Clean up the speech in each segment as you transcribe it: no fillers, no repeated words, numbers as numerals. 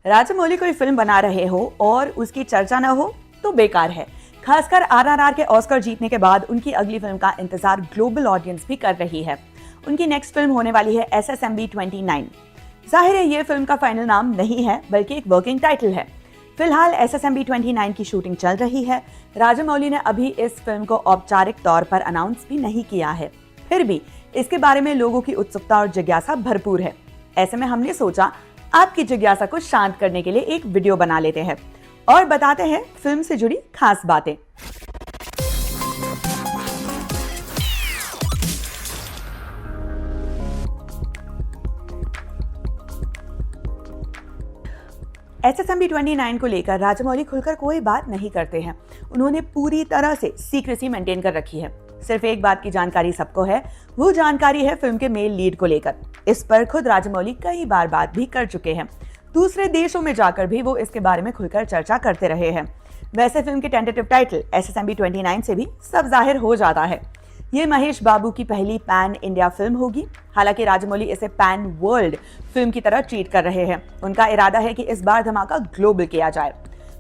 राजामौली कोई फिल्म बना रहे हो और उसकी चर्चा न हो तो बेकार है। खासकर आरआरआर के ऑस्कर जीतने के बाद उनकी अगली फिल्म का इंतजार ग्लोबल ऑडियंस भी कर रही है। उनकी नेक्स्ट फिल्म होने वाली है SSMB 29। जाहिर है ये फिल्म का फाइनल नाम नहीं है बल्कि एक वर्किंग टाइटल है। फिलहाल SSMB 29 की शूटिंग चल रही है। राजामौली ने अभी इस फिल्म को औपचारिक तौर पर अनाउंस भी नहीं किया है, फिर भी इसके बारे में लोगों की उत्सुकता और जिज्ञासा भरपूर है। ऐसे में हमने सोचा आपकी जिज्ञासा को शांत करने के लिए एक वीडियो बना लेते हैं और बताते हैं फिल्म से जुड़ी खास बातें। SSMB 29 को लेकर राजामौली खुलकर कोई बात नहीं करते हैं। उन्होंने पूरी तरह से सीक्रेसी मेंटेन कर रखी है। सिर्फ एक बात की जानकारी सबको है, वो जानकारी है फिल्म के मेल लीड को लेकर। इस पर खुद राजामौली कई बार बात भी कर चुके हैं। दूसरे देशों में जाकर भी वो इसके बारे में खुलकर चर्चा करते रहे हैं। वैसे फिल्म के टेंटेटिव टाइटल SSMB 29 से भी सब जाहिर हो जाता है। ये महेश बाबू की पहली पैन इंडिया फिल्म होगी। हालांकि राजामौली इसे पैन वर्ल्ड फिल्म की तरह ट्रीट कर रहे हैं। उनका इरादा है कि इस बार धमाका ग्लोबल किया जाए।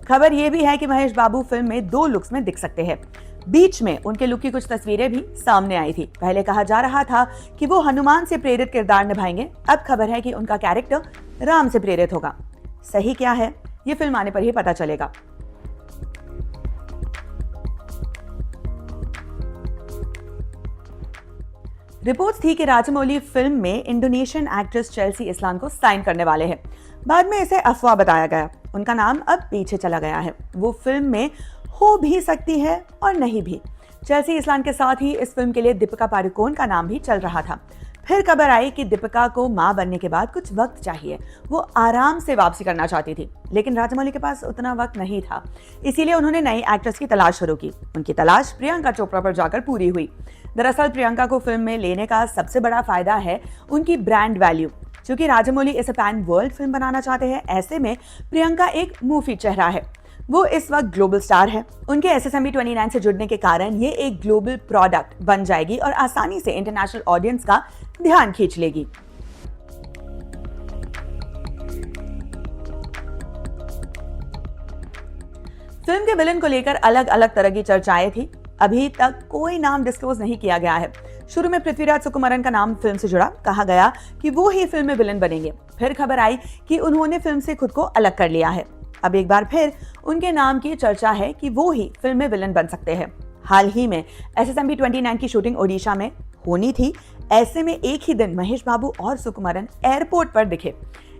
खबर ये भी है कि महेश बाबू फिल्म में 2 लुक्स में दिख सकते हैं। बीच में उनके लुक की कुछ तस्वीरें भी सामने आई थी। पहले कहा जा रहा था कि वो हनुमान से प्रेरित किरदार निभाएंगे। अब खबर है कि उनका कैरेक्टर राम से प्रेरित होगा। सही क्या है ये फिल्म आने पर ही पता चलेगा। रिपोर्ट्स थी कि राजामौली फिल्म में इंडोनेशियन एक्ट्रेस चेल्सी इसलान को साइन करने वाले हैं। बाद में इसे अफवाह बताया गया। उनका नाम अब पीछे चला गया है। वो फिल्म में हो भी सकती है और नहीं भी। चेल्सी इसलान के साथ ही इस फिल्म के लिए दीपिका पादुकोण का नाम भी चल रहा था। फिर खबर आई कि दीपिका को मां बनने के बाद कुछ वक्त चाहिए। वो आराम से वापसी करना चाहती थी, लेकिन राजामौली के पास उतना वक्त नहीं था। इसीलिए उन्होंने नई एक्ट्रेस की तलाश शुरू की। उनकी तलाश प्रियंका चोपड़ा पर जाकर पूरी हुई। दरअसल प्रियंका को फिल्म में लेने का सबसे बड़ा फायदा है उनकी ब्रांड वैल्यू। क्योंकि राजामौली इसे पैन वर्ल्ड फिल्म बनाना चाहते हैं, ऐसे में प्रियंका एक मूवी चेहरा है। वो इस वक्त ग्लोबल स्टार है। उनके SSMB 29 से जुड़ने के कारण ये एक ग्लोबल प्रोडक्ट बन जाएगी और आसानी से इंटरनेशनल ऑडियंस का ध्यान खींच लेगी। फिल्म के विलन को लेकर अलग अलग तरह की चर्चाएं थी। अभी तक कोई नाम डिस्क्लोज नहीं किया गया है। शुरू में पृथ्वीराज सुकुमारन का नाम फिल्म से जुड़ा, कहा गया कि वो ही फिल्म में विलन बनेंगे। फिर खबर आई कि उन्होंने फिल्म से खुद को अलग कर लिया है। अब एक बार फिर उनके नाम की चर्चा है कि वो ही फिल्म में विलन बन सकते हैं। हाल ही में SSMB 29 की शूटिंग ओडिशा में होनी थी। ऐसे में एक ही दिन महेश बाबू और सुकुमारन एयरपोर्ट पर दिखे।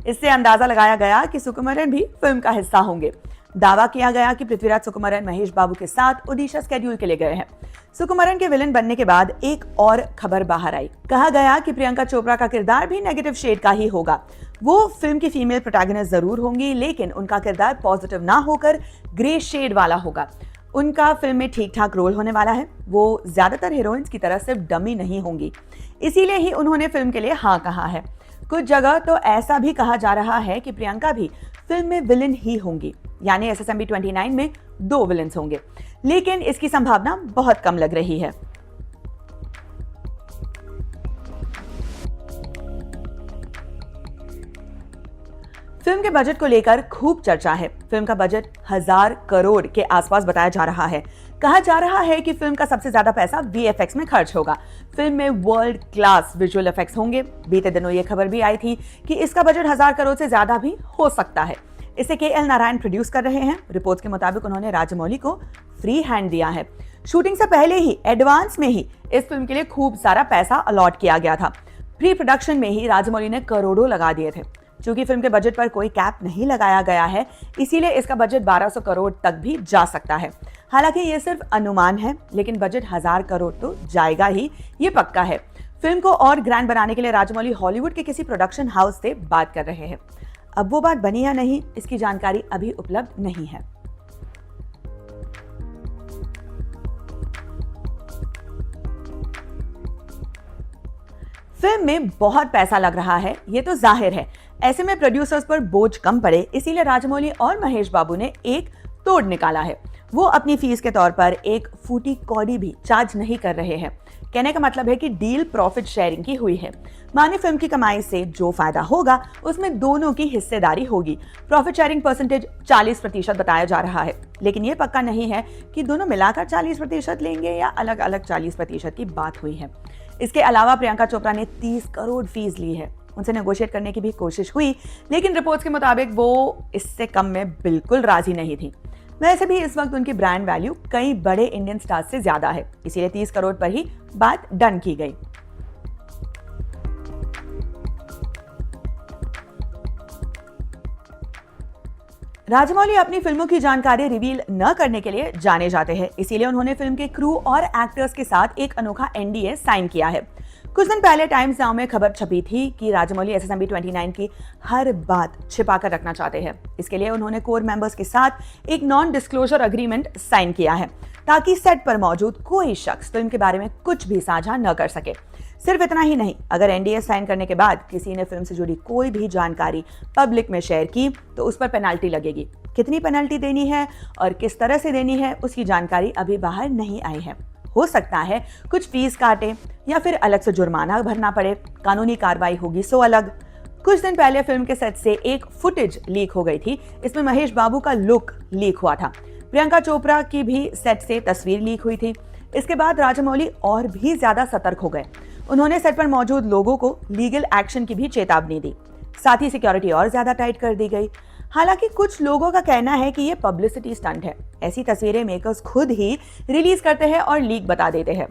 इससे अंदाजा लगाया गया कि सुकुमारन भी फिल्म का हिस्सा होंगे। दावा किया गया कि पृथ्वीराज सुकुमारन महेश बाबू के साथ ओडिशा स्केड्यूल के लिए गए हैं। सुकुमारन के विलन बनने के बाद एक और खबर बाहर आई। कहा गया कि प्रियंका चोपड़ा का किरदार भी नेगेटिव शेड का ही होगा। वो फिल्म की फीमेल प्रोटैगनिस्ट जरूर होंगी, लेकिन उनका किरदार पॉजिटिव ना होकर ग्रे शेड वाला होगा। उनका फिल्म में ठीक ठाक रोल होने वाला है। वो ज्यादातर हीरोइंस की तरह सिर्फ डमी नहीं होंगी, इसीलिए ही उन्होंने फिल्म के लिए हाँ कहा है। कुछ जगह तो ऐसा भी कहा जा रहा है कि प्रियंका भी फिल्म में विलन ही होंगी, यानी SSMB 29 में 2 विलन्स होंगे, लेकिन इसकी संभावना बहुत कम लग रही है। फिल्म के बजट को लेकर खूब चर्चा है। फिल्म का बजट 1000 करोड़ के आसपास बताया जा रहा है। कहा जा रहा है कि फिल्म का सबसे ज्यादा पैसा VFX में खर्च होगा। फिल्म में वर्ल्ड क्लास विजुअल इफेक्ट्स होंगे। बीते दिनों ये खबर भी आई थी कि इसका बजट 1000 करोड़ से ज्यादा भी हो सकता है। इसे KL नारायण प्रोड्यूस कर रहे हैं। रिपोर्ट्स के मुताबिक उन्होंने राजामौली को फ्री हैंड दिया है। शूटिंग से पहले ही एडवांस में ही इस फिल्म के लिए खूब सारा पैसा अलॉट किया गया था। प्री प्रोडक्शन में ही राजामौली ने करोड़ों लगा दिए थे। चूंकि फिल्म के बजट पर कोई कैप नहीं लगाया गया है, इसीलिए इसका बजट 1200 करोड़ तक भी जा सकता है। हालांकि ये सिर्फ अनुमान है, लेकिन बजट 1000 करोड़ तो जाएगा ही, ये पक्का है। फिल्म को और ग्रैंड बनाने के लिए राजामौली हॉलीवुड के किसी प्रोडक्शन हाउस से बात कर रहे हैं। अब वो बात बनी या नहीं, इसकी जानकारी अभी उपलब्ध नहीं है। फिल्म में बहुत पैसा लग रहा है, ये तो जाहिर है। ऐसे में प्रोड्यूसर्स पर बोझ कम पड़े, इसीलिए राजामौली और महेश बाबू ने एक तोड़ निकाला है। वो अपनी फीस के तौर पर एक फूटी कौड़ी भी चार्ज नहीं कर रहे हैं। कहने का मतलब है कि डील प्रॉफिट शेयरिंग की हुई है, माने फिल्म की कमाई से जो फायदा होगा उसमें दोनों की हिस्सेदारी होगी। प्रॉफिट शेयरिंग परसेंटेज 40% बताया जा रहा है, लेकिन ये पक्का नहीं है कि दोनों मिलाकर 40% लेंगे या अलग अलग 40% की बात हुई है। इसके अलावा प्रियंका चोपड़ा ने 30 करोड़ फीस ली है। उनसे नेगोशिएट करने की भी कोशिश हुई, लेकिन रिपोर्ट्स के मुताबिक वो इससे कम में बिल्कुल राजी नहीं थी। वैसे भी इस वक्त उनकी ब्रांड वैल्यू कई बड़े इंडियन स्टार्स से ज्यादा है, इसीलिए 30 करोड़ पर ही बात डन की गई। राजमौली अपनी फिल्मों की जानकारी रिवील न करने के लिए जाने जाते हैं, इसीलिए उन्होंने फिल्म के क्रू और एक्टर्स के साथ एक अनोखा एनडीए साइन किया है। कुछ दिन पहले टाइम्स नाउ में खबर छपी थी कि राजमौली एसएसएमबी 29 की हर बात छिपाकर रखना चाहते हैं। इसके लिए उन्होंने कोर मेंबर्स के साथ एक नॉन डिस्क्लोजर एग्रीमेंट साइन किया है, ताकि सेट पर मौजूद कोई शख्स फिल्म के बारे में कुछ भी साझा न कर सके। सिर्फ इतना ही नहीं, अगर एनडीए साइन करने के बाद किसी ने फिल्म से जुड़ी कोई भी जानकारी पब्लिक में शेयर की तो उस पर पेनल्टी लगेगी। कितनी पेनल्टी देनी है और किस तरह से देनी है उसकी जानकारी अभी बाहर नहीं आई है। हो सकता है कुछ फीस काटे या फिर अलग से जुर्माना भरना पड़े, कानूनी कार्रवाई होगी सो अलग। कुछ दिन पहले फिल्म के सेट से एक फुटेज लीक हो गई थी। इसमें महेश बाबू का लुक लीक हुआ था। प्रियंका चोपड़ा की भी सेट से तस्वीर लीक हुई थी। इसके बाद राजमौली और भी ज्यादा सतर्क हो गए। उन्होंने सेट पर मौजूद लोगों को लीगल एक्शन की भी चेतावनी दी। साथ ही सिक्योरिटी और ज्यादा टाइट कर दी गई। हालांकि कुछ लोगों का कहना है कि ये पब्लिसिटी स्टंट है। ऐसी तस्वीरें मेकर्स खुद ही रिलीज करते हैं और लीक बता देते हैं।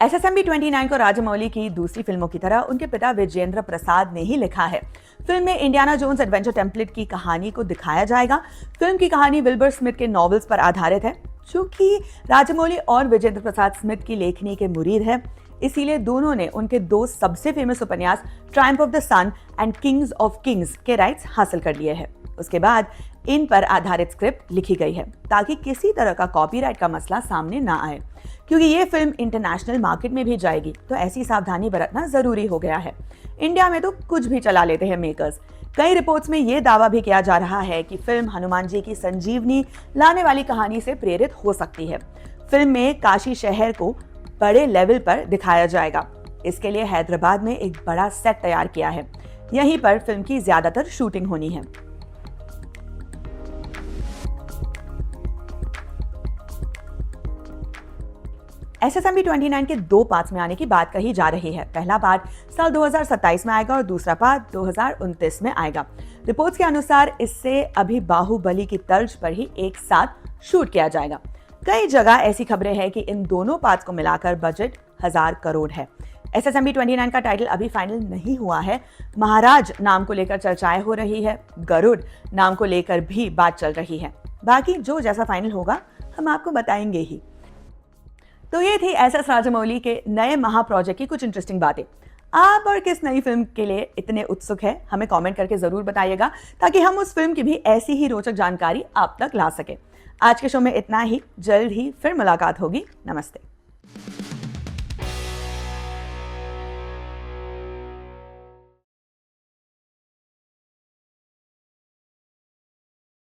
एसएसएमबी 29 को राजमौली की दूसरी फिल्मों की तरह उनके पिता विजेंद्र प्रसाद ने ही लिखा है। फिल्म में इंडियाना जोन्स एडवेंचर टेम्पलेट की कहानी को दिखाया जाएगा। फिल्म की कहानी विल्बर स्मिथ के नॉवेल्स पर आधारित है। चूंकि राजमौली और विजेंद्र प्रसाद स्मिथ की लेखनी के मुरीद है, इसीलिए दोनों ने उनके दो सबसे फेमस उपन्यास triumph of the sun and kings of kings के राइट्स हासिल कर लिए हैं। उसके बाद इन पर आधारित स्क्रिप्ट लिखी गई है, ताकि किसी तरह का कॉपीराइट का मसला सामने ना आए। क्योंकि ये फिल्म इंटरनेशनल मार्केट में भी जाएगी, तो ऐसी सावधानी बरतना जरूरी हो गया है। इंडिया में तो कुछ भी चला लेते हैं मेकर्स। कई रिपोर्ट्स में ये दावा भी किया जा रहा है कि फिल्म हनुमान जी की संजीवनी लाने वाली कहानी से प्रेरित हो सकती है। फिल्म में काशी शहर को बड़े लेवल पर दिखाया जाएगा। इसके लिए हैदराबाद में एक बड़ा सेट तैयार किया है। यहीं पर फिल्म की ज्यादातर शूटिंग होनी है। एसएसएमबी 29 के दो पार्ट्स में आने की बात कही जा रही है। पहला पार्ट साल 2027 में आएगा और दूसरा पार्ट 2029 में आएगा। रिपोर्ट्स के अनुसार इससे अभी बाहुबली की तर्ज पर ही एक साथ शूट किया जाएगा। कई जगह ऐसी खबरें हैं कि इन दोनों पार्ट्स को मिलाकर बजट 1000 करोड़ है। एसएसएमबी 29 का टाइटल अभी फाइनल नहीं हुआ है। महाराज नाम को लेकर चर्चाएं हो रही है। गरुड़ नाम को लेकर भी बात चल रही है। बाकी जो जैसा फाइनल होगा हम आपको बताएंगे ही। तो ये थी एसएस राजमौली के नए महा प्रोजेक्ट की कुछ इंटरेस्टिंग बातें। आप और किस नई फिल्म के लिए इतने उत्सुक हैं, हमें कमेंट करके जरूर बताइएगा, ताकि हम उस फिल्म की भी ऐसी ही रोचक जानकारी आप तक ला सके। आज के शो में इतना ही। जल्द ही फिर मुलाकात होगी। नमस्ते।